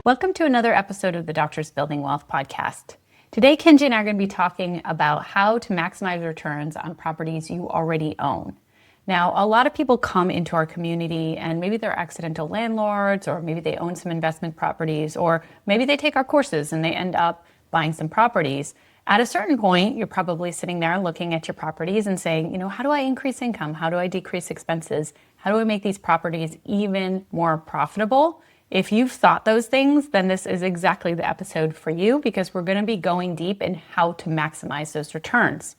Welcome to another episode of the Doctors Building Wealth podcast. Today, Kenji and I are going to be talking about how to maximize returns on properties you already own. Now, a lot of people come into our community and maybe they're accidental landlords, or maybe they own some investment properties, or maybe they take our courses and they end up buying some properties. At a certain point, you're probably sitting there looking at your properties and saying, how do I increase income? How do I decrease expenses? How do I make these properties even more profitable? If you've thought those things, then this is exactly the episode for you, because we're going to be going deep in how to maximize those returns.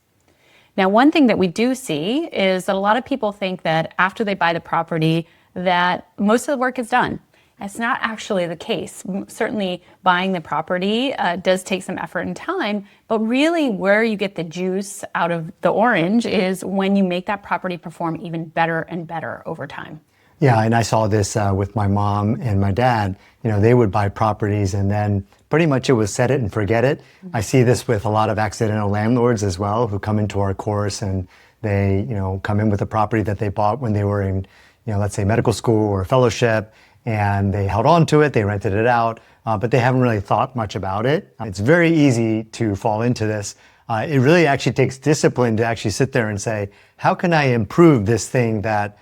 Now, one thing that we do see is that a lot of people think that after they buy the property, that most of the work is done. That's not actually the case. Certainly, buying the property does take some effort and time, but really where you get the juice out of the orange is when you make that property perform even better and better over time. Yeah, and I saw this with my mom and my dad. They would buy properties and then pretty much it was set it and forget it. Mm-hmm. I see this with a lot of accidental landlords as well, who come into our course and they, come in with a property that they bought when they were in, let's say medical school or fellowship, and they held on to it, they rented it out, but they haven't really thought much about it. It's very easy to fall into this. It really actually takes discipline to actually sit there and say, how can I improve this thing that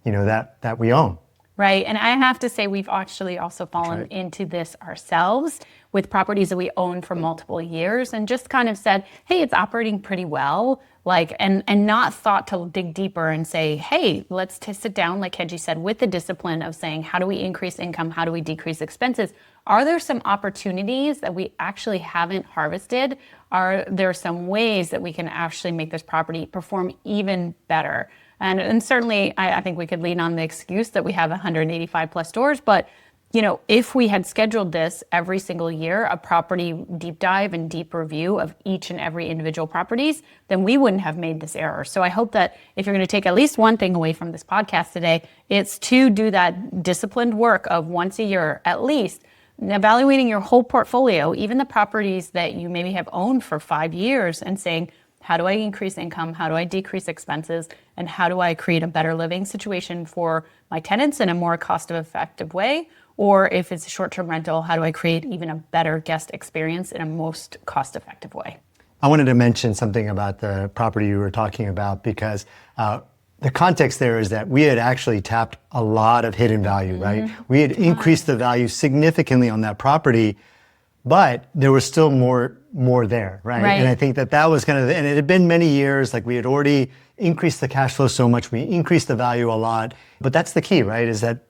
that we own? Right. And I have to say, we've actually also fallen into this ourselves with properties that we own for multiple years and just kind of said, hey, it's operating pretty well, and not thought to dig deeper and say, hey, let's sit down, like Kenji said, with the discipline of saying, how do we increase income? How do we decrease expenses? Are there some opportunities that we actually haven't harvested? Are there some ways that we can actually make this property perform even better? And certainly, I think we could lean on the excuse that we have 185 plus stores, but if we had scheduled this every single year, a property deep dive and deep review of each and every individual properties, then we wouldn't have made this error. So I hope that if you're going to take at least one thing away from this podcast today, it's to do that disciplined work of once a year, at least, evaluating your whole portfolio, even the properties that you maybe have owned for 5 years, and saying, how do I increase income? How do I decrease expenses? And how do I create a better living situation for my tenants in a more cost-effective way? Or if it's a short-term rental, how do I create even a better guest experience in a most cost-effective way? I wanted to mention something about the property you were talking about, because the context there is that we had actually tapped a lot of hidden value, right? We had increased the value significantly on that property, but there was still more there, right? And I think that was and it had been many years, we had already increased the cash flow so much, we increased the value a lot. But that's the key, right? Is that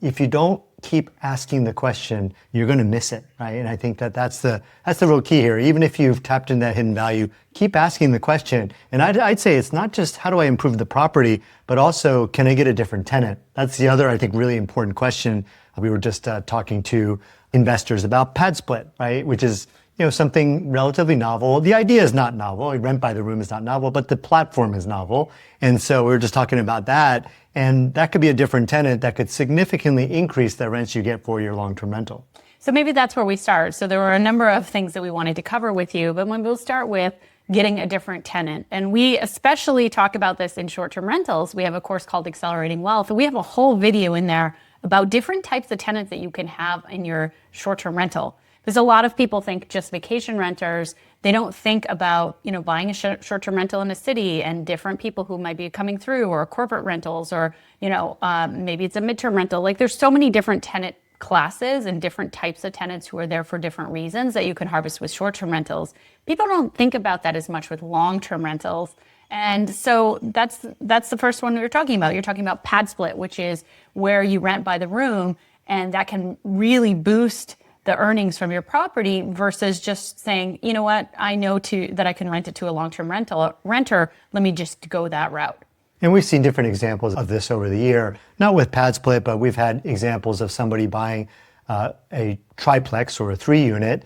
if you don't keep asking the question, you're going to miss it, right? And I think that's the real key here. Even if you've tapped in that hidden value, keep asking the question. And I'd say it's not just how do I improve the property, but also can I get a different tenant? That's the other, I think, really important question. We were just talking to investors about PadSplit, right? Which is something relatively novel. The idea is not novel. Rent by the room is not novel, but the platform is novel. And so we were just talking about that. And that could be a different tenant that could significantly increase the rents you get for your long-term rental. So maybe that's where we start. So there were a number of things that we wanted to cover with you, but we'll start with getting a different tenant. And we especially talk about this in short-term rentals. We have a course called Accelerating Wealth, and we have a whole video in there about different types of tenants that you can have in your short-term rental. Because a lot of people think just vacation renters. They don't think about, buying a short-term rental in a city and different people who might be coming through, or corporate rentals, or, maybe it's a midterm rental. There's so many different tenant classes and different types of tenants who are there for different reasons that you can harvest with short-term rentals. People don't think about that as much with long-term rentals. And so that's the first one we were talking about. You're talking about PadSplit, which is where you rent by the room, and that can really boost the earnings from your property versus just saying, you know what, I know that I can rent it to a long-term renter. Let me just go that route. And we've seen different examples of this over the year, not with PadSplit, but we've had examples of somebody buying a triplex or a 3-unit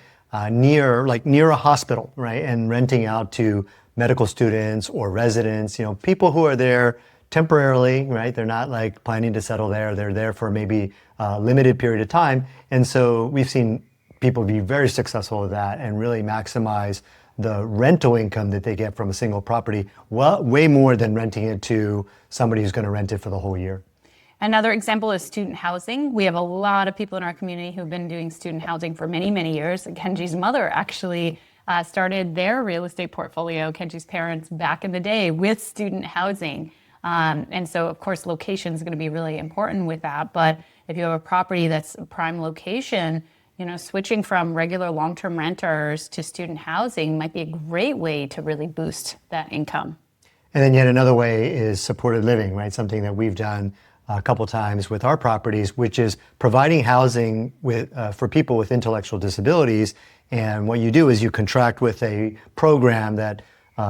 near a hospital, right, and renting out to medical students or residents, people who are there temporarily, right? They're not planning to settle there. They're there for maybe a limited period of time. And so we've seen people be very successful with that and really maximize the rental income that they get from a single property, way more than renting it to somebody who's going to rent it for the whole year. Another example is student housing. We have a lot of people in our community who've been doing student housing for many, many years. Kenji's mother actually started their real estate portfolio, Kenji's parents, back in the day with student housing. And so, of course, location is going to be really important with that. But if you have a property that's a prime location, switching from regular long-term renters to student housing might be a great way to really boost that income. And then yet another way is supported living, right? Something that we've done a couple times with our properties, which is providing housing for people with intellectual disabilities. And what you do is you contract with a program that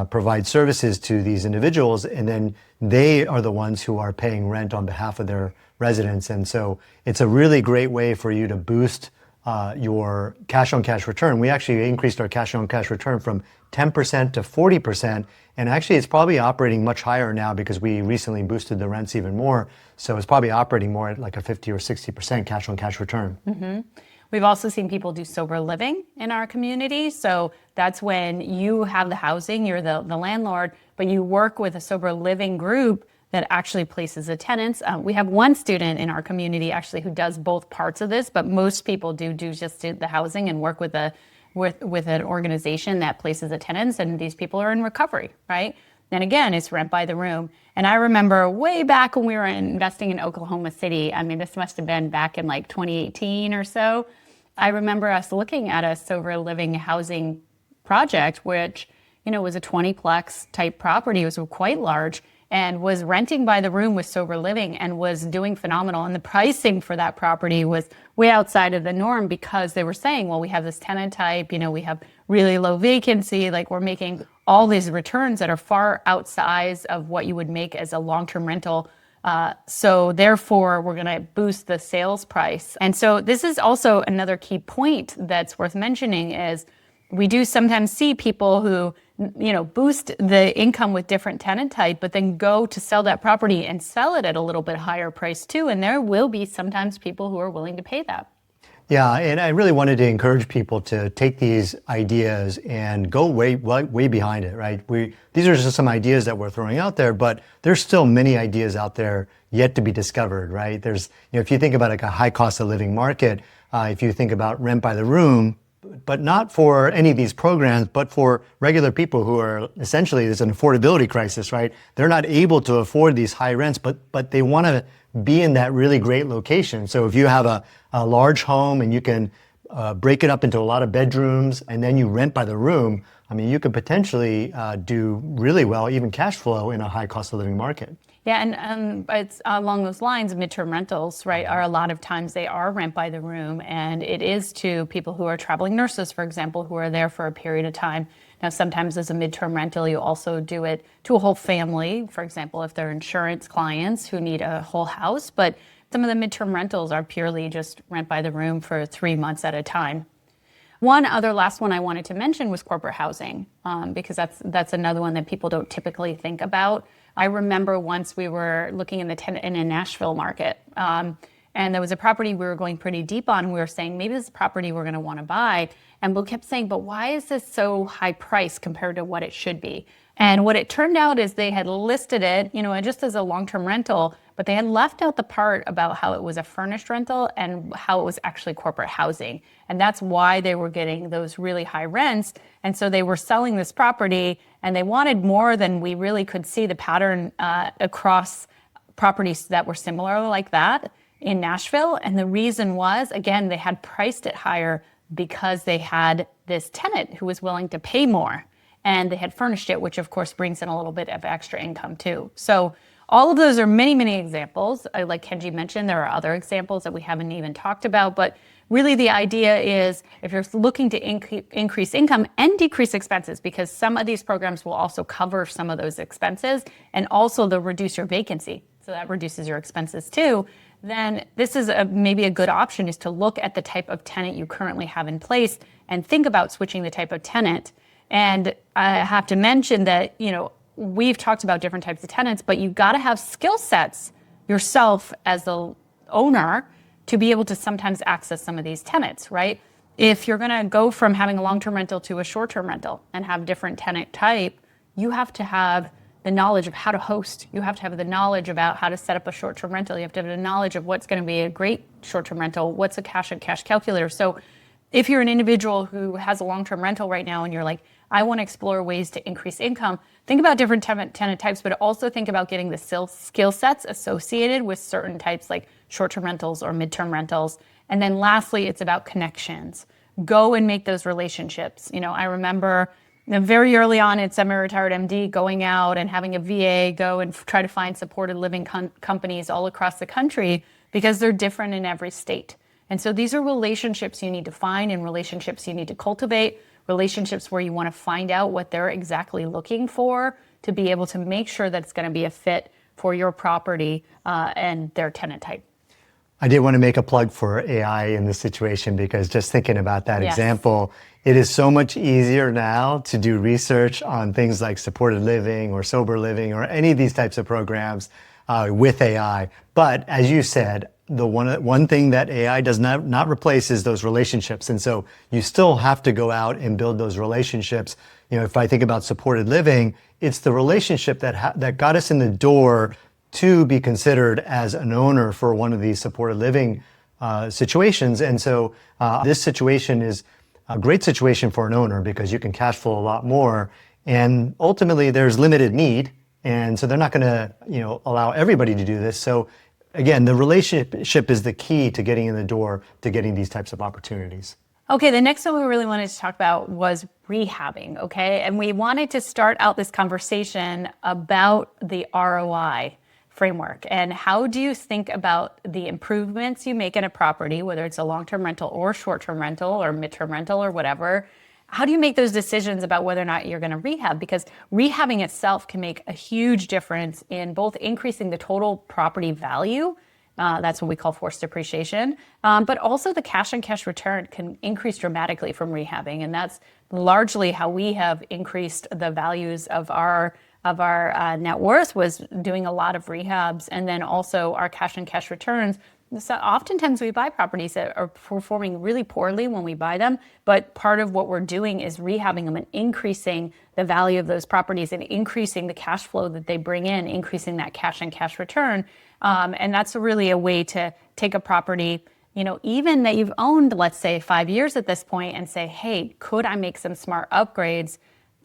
provides services to these individuals, and then they are the ones who are paying rent on behalf of their residents. And so it's a really great way for you to boost your cash-on-cash return. We actually increased our cash-on-cash return from 10% to 40%. And actually, it's probably operating much higher now because we recently boosted the rents even more. So it's probably operating more at like a 50 or 60% cash-on-cash return. Mm-hmm. We've also seen people do sober living in our community. So that's when you have the housing, you're the landlord, but you work with a sober living group that actually places the tenants. We have one student in our community actually who does both parts of this, but most people do just the housing and work with an organization that places the tenants, and these people are in recovery, right? And again, it's rent by the room. And I remember way back when we were investing in Oklahoma City, I mean, this must have been back in like 2018 or so. I remember us looking at a sober living housing project, which, was a 20-plex type property. It was quite large and was renting by the room with sober living and was doing phenomenal. And the pricing for that property was way outside of the norm because they were saying, well, we have this tenant type, we have really low vacancy, like we're making all these returns that are far outside of what you would make as a long-term rental. So therefore, we're going to boost the sales price. And so this is also another key point that's worth mentioning is we do sometimes see people who, boost the income with different tenant type, but then go to sell that property and sell it at a little bit higher price too. And there will be sometimes people who are willing to pay that. Yeah, and I really wanted to encourage people to take these ideas and go way behind it, right? These are just some ideas that we're throwing out there, but there's still many ideas out there yet to be discovered, right? There's, if you think about like a high cost of living market, if you think about rent by the room, but not for any of these programs, but for regular people who are essentially, there's an affordability crisis, right? They're not able to afford these high rents, but they want to be in that really great location. So if you have a large home and you can break it up into a lot of bedrooms and then you rent by the room, I mean, you could potentially do really well, even cash flow in a high cost of living market. Yeah, and it's along those lines, midterm rentals, right, are a lot of times they are rent by the room, and it is to people who are traveling nurses, for example, who are there for a period of time. Now, sometimes as a midterm rental, you also do it to a whole family, for example, if they're insurance clients who need a whole house, but some of the midterm rentals are purely just rent by the room for 3 months at a time. One other last one I wanted to mention was corporate housing, because that's another one that people don't typically think about. I remember once we were looking in in a Nashville market, and there was a property we were going pretty deep on. We were saying, maybe this is a property we're going to want to buy. And we kept saying, but why is this so high price compared to what it should be? And what it turned out is they had listed it, just as a long-term rental, but they had left out the part about how it was a furnished rental and how it was actually corporate housing. And that's why they were getting those really high rents. And so they were selling this property and they wanted more than we really could see the pattern across properties that were similar like that in Nashville. And the reason was, again, they had priced it higher because they had this tenant who was willing to pay more. And they had furnished it, which of course brings in a little bit of extra income too. So all of those are many, many examples. Like Kenji mentioned, there are other examples that we haven't even talked about, but really the idea is if you're looking to increase income and decrease expenses, because some of these programs will also cover some of those expenses, and also they'll reduce your vacancy. So that reduces your expenses too. Then this is maybe a good option is to look at the type of tenant you currently have in place and think about switching the type of tenant. And I have to mention that, we've talked about different types of tenants, but you've got to have skill sets yourself as the owner to be able to sometimes access some of these tenants, right? If you're going to go from having a long-term rental to a short-term rental and have different tenant type, you have to have the knowledge of how to host. You have to have the knowledge about how to set up a short-term rental. You have to have the knowledge of what's going to be a great short-term rental, what's a cash and cash calculator. So if you're an individual who has a long-term rental right now and you're like, I want to explore ways to increase income, think about different tenant types, but also think about getting the skill sets associated with certain types like short-term rentals or midterm rentals. And then lastly, it's about connections. Go and make those relationships. I remember very early on at semi-retired MD going out and having a VA go and try to find supported living companies all across the country because they're different in every state. And so these are relationships you need to find and relationships you need to cultivate, relationships where you want to find out what they're exactly looking for to be able to make sure that it's going to be a fit for your property and their tenant type. I did want to make a plug for AI in this situation because just thinking about that example, it is so much easier now to do research on things like supported living or sober living or any of these types of programs with AI. But as you said, the one thing that AI does not replace is those relationships. And so you still have to go out and build those relationships. If I think about supported living, it's the relationship that got us in the door to be considered as an owner for one of these supported living situations. And so this situation is a great situation for an owner because you can cash flow a lot more. And ultimately there's limited need. And so they're not going to, allow everybody to do this. So again, the relationship is the key to getting in the door, to getting these types of opportunities. Okay, the next one we really wanted to talk about was rehabbing, okay? And we wanted to start out this conversation about the ROI framework and how do you think about the improvements you make in a property, whether it's a long-term rental or short-term rental or midterm rental or whatever. How do you make those decisions about whether or not you're going to rehab? Because rehabbing itself can make a huge difference in both increasing the total property value, that's what we call forced depreciation, but also the cash and cash return can increase dramatically from rehabbing. And that's largely how we have increased the values of our net worth, was doing a lot of rehabs, and then also our cash and cash returns. So oftentimes we buy properties that are performing really poorly when we buy them, but part of what we're doing is rehabbing them and increasing the value of those properties and increasing the cash flow that they bring in, increasing that cash and cash return. And that's really a way to take a property, even that you've owned, let's say 5 years at this point, and say, hey, could I make some smart upgrades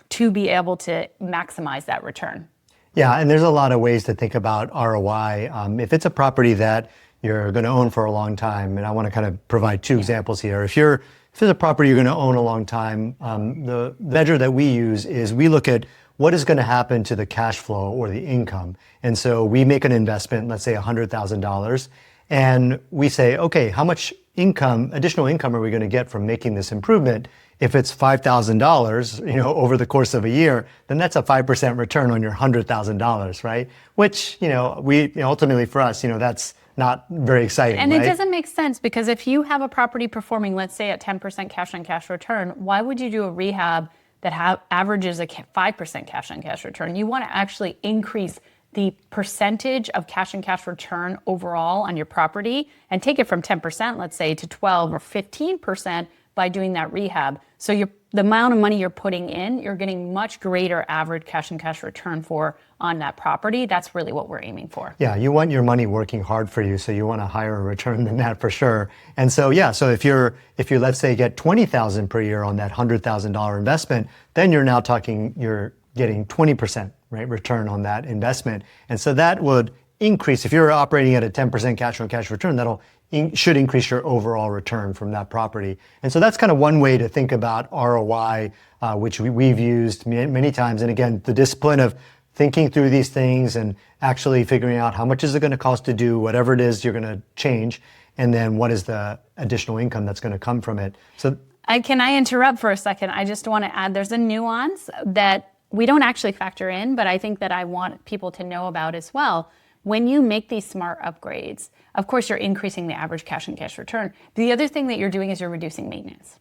to be able to maximize that return? Yeah, and there's a lot of ways to think about ROI. If it's a property that you're going to own for a long time, and I want to kind of provide two examples here. If it's a property you're going to own a long time, the measure that we use is we look at what is going to happen to the cash flow or the income. And so we make an investment, let's say $100,000, and we say, okay, how much additional income are we going to get from making this improvement? If it's $5,000, over the course of a year, then that's a 5% return on your $100,000, right? Which, we ultimately for us, that's not very exciting. And right? It doesn't make sense because if you have a property performing, let's say at 10% cash on cash return, why would you do a rehab that averages a 5% cash on cash return? You want to actually increase the percentage of cash and cash return overall on your property and take it from 10%, let's say, to 12 or 15% by doing that rehab. So the amount of money you're putting in, you're getting much greater average cash and cash return on that property. That's really what we're aiming for. Yeah, you want your money working hard for you, so you want a higher return than that for sure. And so so if you let's say get $20,000 per year on that $100,000 investment, then you're now you're getting 20% right return on that investment. And so that would increase if you're operating at a 10% cash on cash return. Should increase your overall return from that property. And so that's kind of one way to think about ROI, which we've used many times. And again, the discipline of thinking through these things and actually figuring out how much is it going to cost to do whatever it is you're going to change, and then what is the additional income that's going to come from it. So, can I interrupt for a second? I just want to add, there's a nuance that we don't actually factor in, but I think that I want people to know about as well. When you make these smart upgrades, of course, you're increasing the average cash and cash return. The other thing that you're doing is you're reducing maintenance.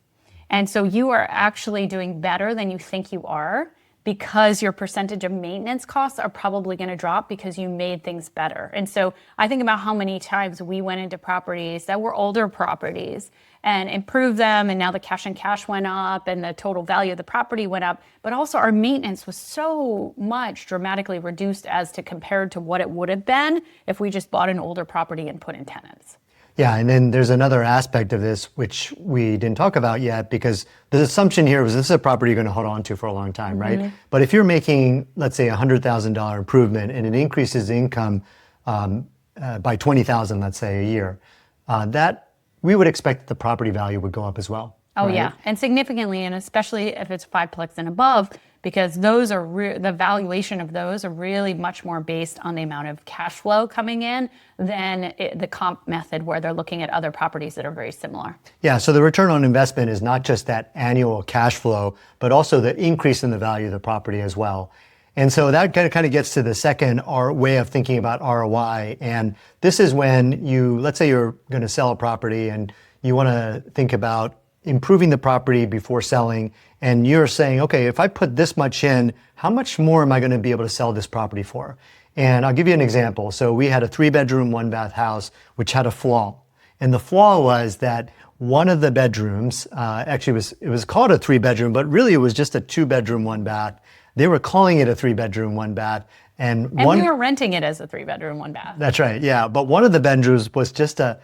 And so you are actually doing better than you think you are because your percentage of maintenance costs are probably going to drop because you made things better. And so I think about how many times we went into properties that were older properties and improved them, and now the cash and cash went up and the total value of the property went up, but also our maintenance was so much dramatically reduced as to compared to what it would have been if we just bought an older property and put in tenants. Yeah, and then there's another aspect of this which we didn't talk about yet, because the assumption here was this is a property you're going to hold on to for a long time, right? But if you're making, let's say, $100,000 improvement and it increases income by $20,000, let's say, a year, that we would expect that the property value would go up as well. Oh, right? yeah, and significantly, and especially if it's fiveplex and above, because those are the valuation of those are really much more based on the amount of cash flow coming in than the comp method where they're looking at other properties that are very similar. Yeah, so the return on investment is not just that annual cash flow, but also the increase in the value of the property as well. And so that kind of gets to the second way of thinking about ROI. And this is when let's say you're going to sell a property and you want to think about improving the property before selling. And you're saying, okay, if I put this much in, how much more am I going to be able to sell this property for? And I'll give you an example. So we had a 3-bedroom, 1-bath house, which had a flaw. And the flaw was that one of the bedrooms, actually it was called a 3-bedroom, but really it was just a 2-bedroom, 1-bath. They were calling it a 3-bedroom, 1-bath. And we were renting it as a 3-bedroom, 1-bath. That's right, yeah. But one of the bedrooms was just a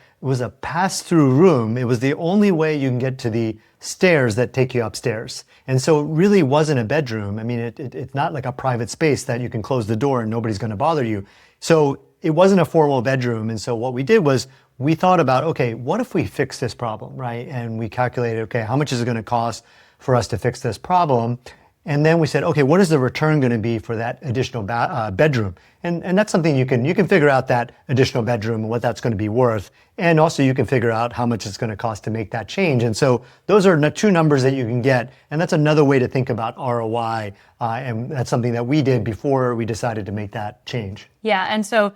pass-through room. It was the only way you can get to the stairs that take you upstairs. And so it really wasn't a bedroom. I mean, it's not like a private space that you can close the door and nobody's going to bother you. So it wasn't a formal bedroom. And so what we did was we thought about, okay, what if we fix this problem, right? And we calculated, okay, how much is it going to cost for us to fix this problem? And then we said, okay, what is the return going to be for that additional bedroom? And that's something you can figure out, that additional bedroom and what that's going to be worth. And also you can figure out how much it's going to cost to make that change. And so those are two numbers that you can get. And that's another way to think about ROI. And that's something that we did before we decided to make that change. Yeah, and so,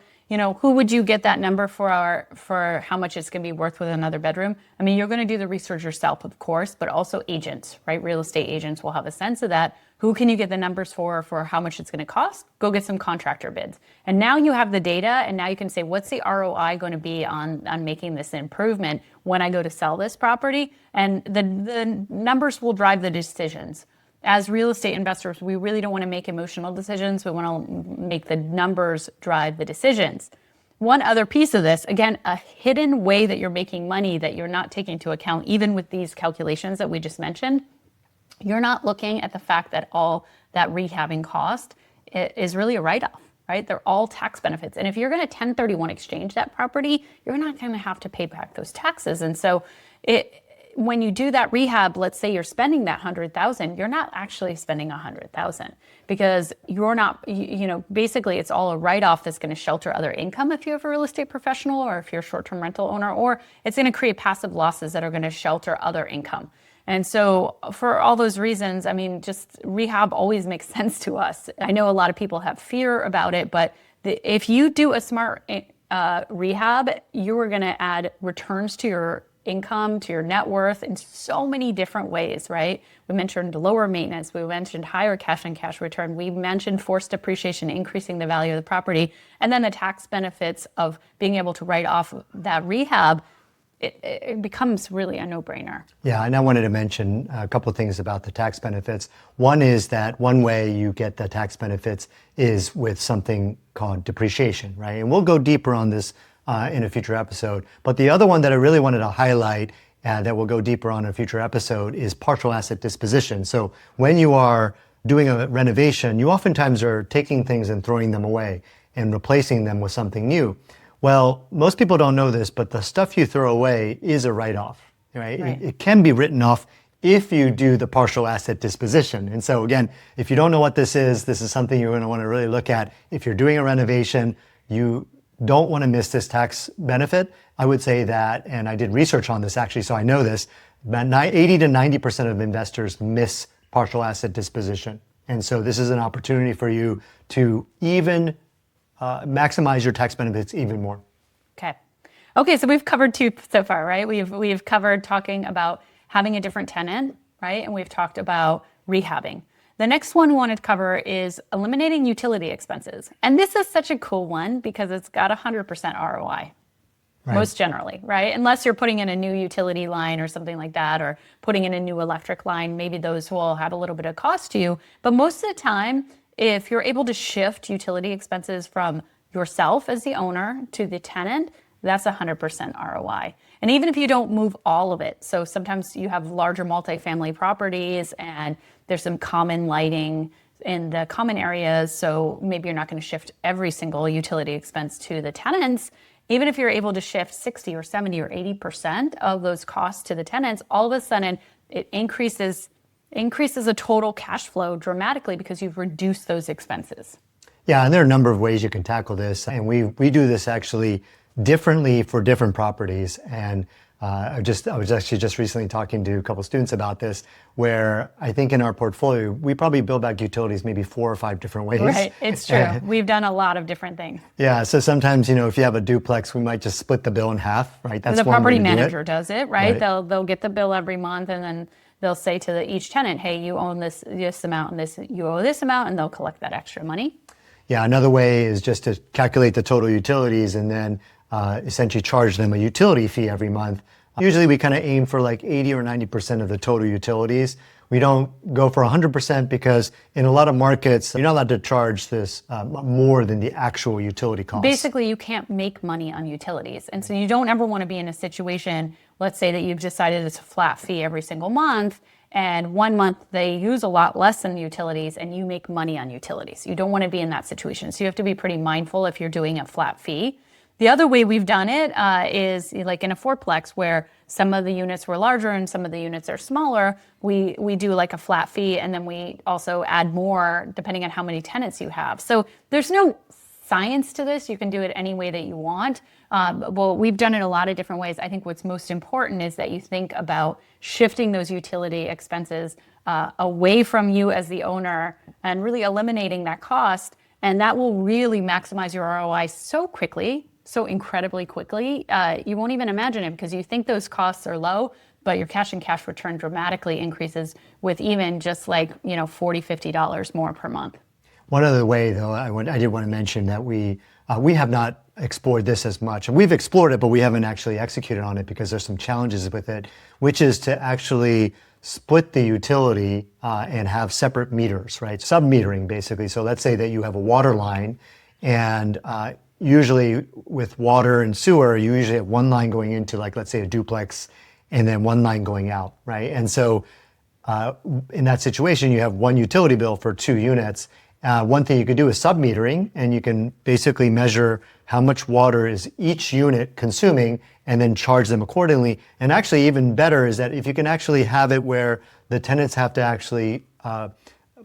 who would you get that number for how much it's going to be worth with another bedroom? I mean, you're going to do the research yourself, of course, but also agents, right? Real estate agents will have a sense of that. Who can you get the numbers for how much it's going to cost? Go get some contractor bids. And now you have the data, and now you can say, what's the ROI going to be on making this improvement when I go to sell this property? And the numbers will drive the decisions. As real estate investors, we really don't want to make emotional decisions. We want to make the numbers drive the decisions. One other piece of this, again, a hidden way that you're making money that you're not taking into account, even with these calculations that we just mentioned, you're not looking at the fact that all that rehabbing cost is really a write-off, right? They're all tax benefits. And if you're going to 1031 exchange that property, you're not going to have to pay back those taxes. And so when you do that rehab, let's say you're spending that $100,000, you're not actually spending $100,000 because you're not, basically it's all a write-off that's going to shelter other income if you have a real estate professional or if you're a short-term rental owner, or it's going to create passive losses that are going to shelter other income. And so for all those reasons, I mean, just rehab always makes sense to us. I know a lot of people have fear about it, but if you do a smart rehab, you are going to add returns to your income, to your net worth in so many different ways, right? We mentioned lower maintenance. We mentioned higher cash and cash return. We mentioned forced depreciation, increasing the value of the property, and then the tax benefits of being able to write off that rehab. It becomes really a no-brainer. Yeah, and I wanted to mention a couple of things about the tax benefits. One is that one way you get the tax benefits is with something called depreciation, right? And we'll go deeper on this in a future episode. But the other one that I really wanted to highlight that we'll go deeper on in a future episode is partial asset disposition. So when you are doing a renovation, you oftentimes are taking things and throwing them away and replacing them with something new. Well, most people don't know this, but the stuff you throw away is a write-off, right? It can be written off if you do the partial asset disposition. And so again, if you don't know what this is something you're going to want to really look at. If you're doing a renovation, you don't want to miss this tax benefit. I would say that, and I did research on this actually, so I know this, about 80 to 90% of investors miss partial asset disposition. And so this is an opportunity for you to even maximize your tax benefits even more. Okay, so we've covered two so far, right? We've covered talking about having a different tenant, right? And we've talked about rehabbing. The next one we wanted to cover is eliminating utility expenses. And this is such a cool one because it's got 100% ROI. Right. Most generally, right? Unless you're putting in a new utility line or something like that, or putting in a new electric line, maybe those will have a little bit of cost to you. But most of the time, if you're able to shift utility expenses from yourself as the owner to the tenant, that's 100% ROI. And even if you don't move all of it, so sometimes you have larger multifamily properties and there's some common lighting in the common areas, so maybe you're not going to shift every single utility expense to the tenants. Even if you're able to shift 60 or 70 or 80% of those costs to the tenants, all of a sudden it increases the total cash flow dramatically because you've reduced those expenses. Yeah, and there are a number of ways you can tackle this, and we do this actually differently for different properties. And I was actually just recently talking to a couple students about this, where I think in our portfolio, we probably build back utilities maybe 4 or 5 different ways. Right, it's true. We've done a lot of different things. Yeah, so sometimes, if you have a duplex, we might just split the bill in half, right? That's the property manager does it, right? They'll get the bill every month, and then they'll say to each tenant, hey, you own this amount, and you owe this amount, and they'll collect that extra money. Yeah, another way is just to calculate the total utilities and then essentially charge them a utility fee every month. Usually we kind of aim for like 80 or 90% of the total utilities. We don't go for 100% because in a lot of markets, you're not allowed to charge this more than the actual utility cost. Basically, you can't make money on utilities. And so you don't ever want to be in a situation, let's say that you've decided it's a flat fee every single month, and one month they use a lot less than utilities and you make money on utilities. You don't want to be in that situation. So you have to be pretty mindful if you're doing a flat fee. The other way we've done it is like in a fourplex where some of the units were larger and some of the units are smaller. We do like a flat fee, and then we also add more depending on how many tenants you have. So there's no science to this. You can do it any way that you want. Well, we've done it a lot of different ways. I think what's most important is that you think about shifting those utility expenses away from you as the owner and really eliminating that cost. And that will really maximize your ROI so quickly, so incredibly quickly. You won't even imagine it because you think those costs are low, but your cash and cash return dramatically increases with even just like, $40, $50 more per month. One other way, though, I did want to mention that we have not explored this as much. And we've explored it, but we haven't actually executed on it because there's some challenges with it, which is to actually split the utility and have separate meters, right? Sub-metering, basically. So let's say that you have a water line, and usually with water and sewer, you usually have one line going into, like, let's say a duplex, and then one line going out, right? And so in that situation, you have one utility bill for 2 units. One thing you could do is sub-metering, and you can basically measure how much water is each unit consuming and then charge them accordingly. And actually even better is that if you can actually have it where the tenants have to actually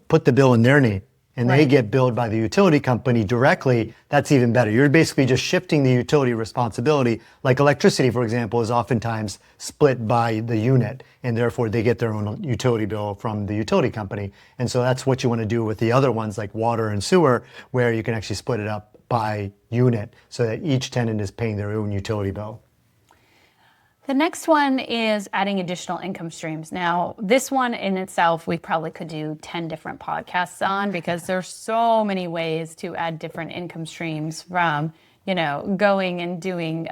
put the bill in their name and they get billed by the utility company directly, that's even better. You're basically just shifting the utility responsibility. Like electricity, for example, is oftentimes split by the unit, and therefore they get their own utility bill from the utility company. And so that's what you want to do with the other ones like water and sewer, where you can actually split it up by unit so that each tenant is paying their own utility bill. The next one is adding additional income streams. Now, this one in itself, we probably could do 10 different podcasts on because there's so many ways to add different income streams from, going and doing,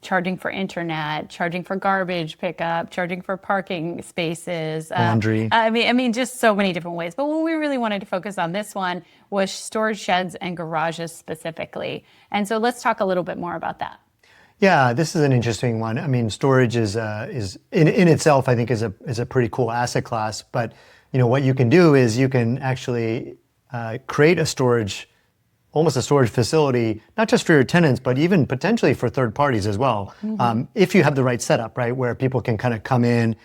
charging for internet, charging for garbage pickup, charging for parking spaces. Laundry. I mean, just so many different ways. But what we really wanted to focus on this one was storage sheds and garages specifically. And so let's talk a little bit more about that. Yeah, this is an interesting one. I mean, storage is in itself, I think, is a pretty cool asset class. But what you can do is you can actually create almost a storage facility, not just for your tenants, but even potentially for third parties as well. Mm-hmm. If you have the right setup, right, where people can kind of come in,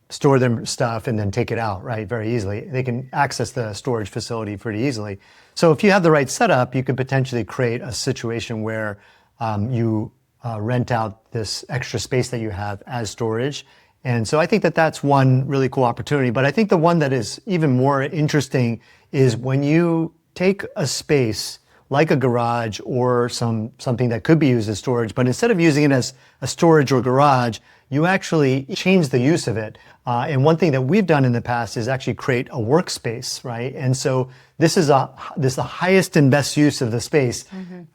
store their stuff, and then take it out, right, very easily. They can access the storage facility pretty easily. So if you have the right setup, you could potentially create a situation where you rent out this extra space that you have as storage. And so I think that that's one really cool opportunity. But I think the one that is even more interesting is when you take a space like a garage or something that could be used as storage, but instead of using it as a storage or garage, you actually change the use of it. And one thing that we've done in the past is actually create a workspace, right? And so this is the highest and best use of the space.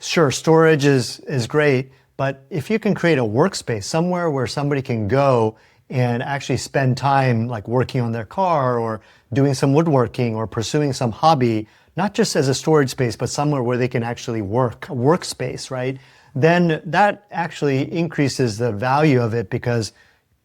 Sure, storage is great, but if you can create a workspace somewhere where somebody can go and actually spend time like working on their car or doing some woodworking or pursuing some hobby, not just as a storage space, but somewhere where they can actually work, a workspace, right? Then that actually increases the value of it because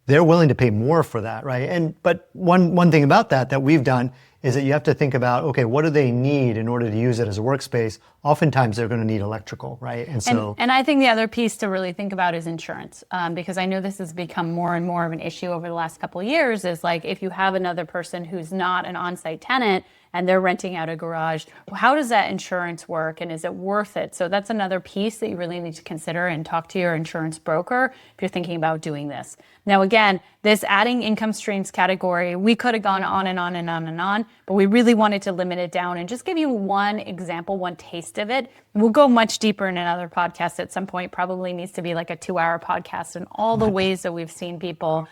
they're willing to pay more for that, right? But one thing about that we've done is that you have to think about, okay, what do they need in order to use it as a workspace? Oftentimes they're going to need electrical, right? And I think the other piece to really think about is insurance, because I know this has become more and more of an issue over the last couple of years, is like if you have another person who's not an on-site tenant and they're renting out a garage, how does that insurance work and is it worth it? So that's another piece that you really need to consider and talk to your insurance broker if you're thinking about doing this. Now, again, this adding income streams category, we could have gone on and on and on and on, but we really wanted to limit it down and just give you one example, one taste of it. We'll go much deeper in another podcast at some point, probably needs to be like a 2-hour podcast and all the ways that we've seen people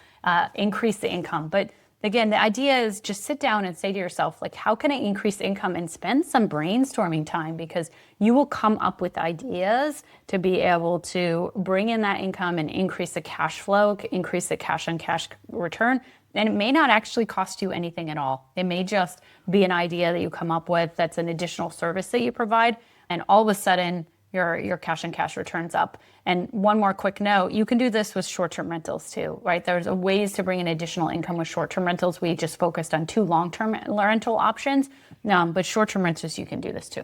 increase the income. But again, the idea is just sit down and say to yourself, like, how can I increase income and spend some brainstorming time? Because you will come up with ideas to be able to bring in that income and increase the cash flow, increase the cash on cash return. And it may not actually cost you anything at all. It may just be an idea that you come up with that's an additional service that you provide. And all of a sudden, your cash on cash returns up. And one more quick note, you can do this with short-term rentals too, right? There's ways to bring in additional income with short-term rentals. We just focused on 2 long-term rental options, but short-term rentals, you can do this too.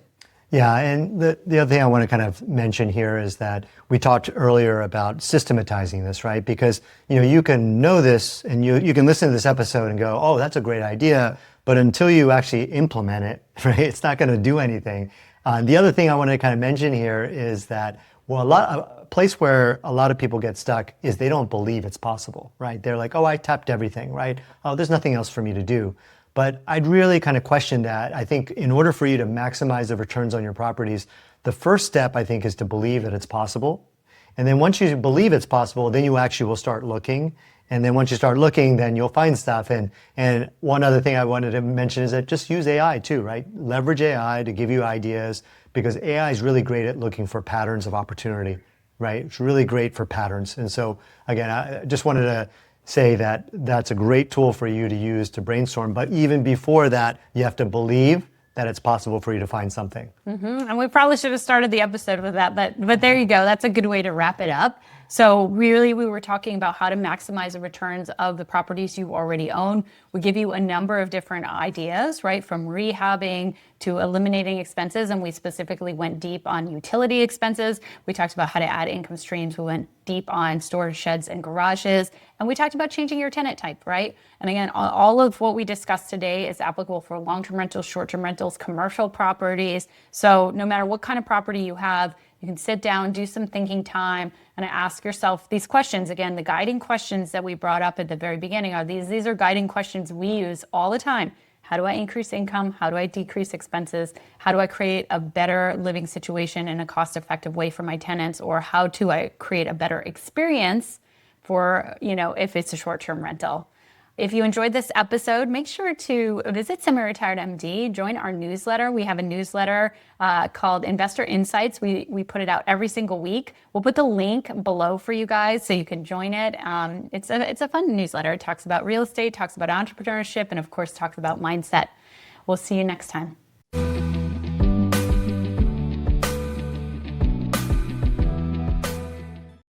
Yeah, and the other thing I want to kind of mention here is that we talked earlier about systematizing this, right? Because you can know this and you can listen to this episode and go, oh, that's a great idea, but until you actually implement it, right, it's not going to do anything. The other thing I want to kind of mention here is that, a place where a lot of people get stuck is they don't believe it's possible, right? They're like, oh, I tapped everything, right? Oh, there's nothing else for me to do. But I'd really kind of question that. I think in order for you to maximize the returns on your properties, the first step, I think, is to believe that it's possible. And then once you believe it's possible, then you actually will start looking. And then once you start looking, then you'll find stuff. And one other thing I wanted to mention is that just use AI too, right? Leverage AI to give you ideas because AI is really great at looking for patterns of opportunity, right? It's really great for patterns. And so again, I just wanted to say that that's a great tool for you to use to brainstorm. But even before that, you have to believe that it's possible for you to find something. And we probably should have started the episode with that, but there you go. That's a good way to wrap it up. So really, we were talking about how to maximize the returns of the properties you already own. We give you a number of different ideas, right? From rehabbing to eliminating expenses. And we specifically went deep on utility expenses. We talked about how to add income streams. We went deep on storage sheds and garages. And we talked about changing your tenant type, right? And again, all of what we discussed today is applicable for long-term rentals, short-term rentals, commercial properties. So no matter what kind of property you have, you can sit down, do some thinking time, and ask yourself these questions. Again, the guiding questions that we brought up at the very beginning are these are guiding questions we use all the time. How do I increase income? How do I decrease expenses? How do I create a better living situation in a cost-effective way for my tenants? Or how do I create a better experience for, if it's a short-term rental? If you enjoyed this episode, make sure to visit Semi-Retired MD, join our newsletter. We have a newsletter called Investor Insights. We put it out every single week. We'll put the link below for you guys so you can join it. It's a fun newsletter. It talks about real estate, talks about entrepreneurship, and of course talks about mindset. We'll see you next time.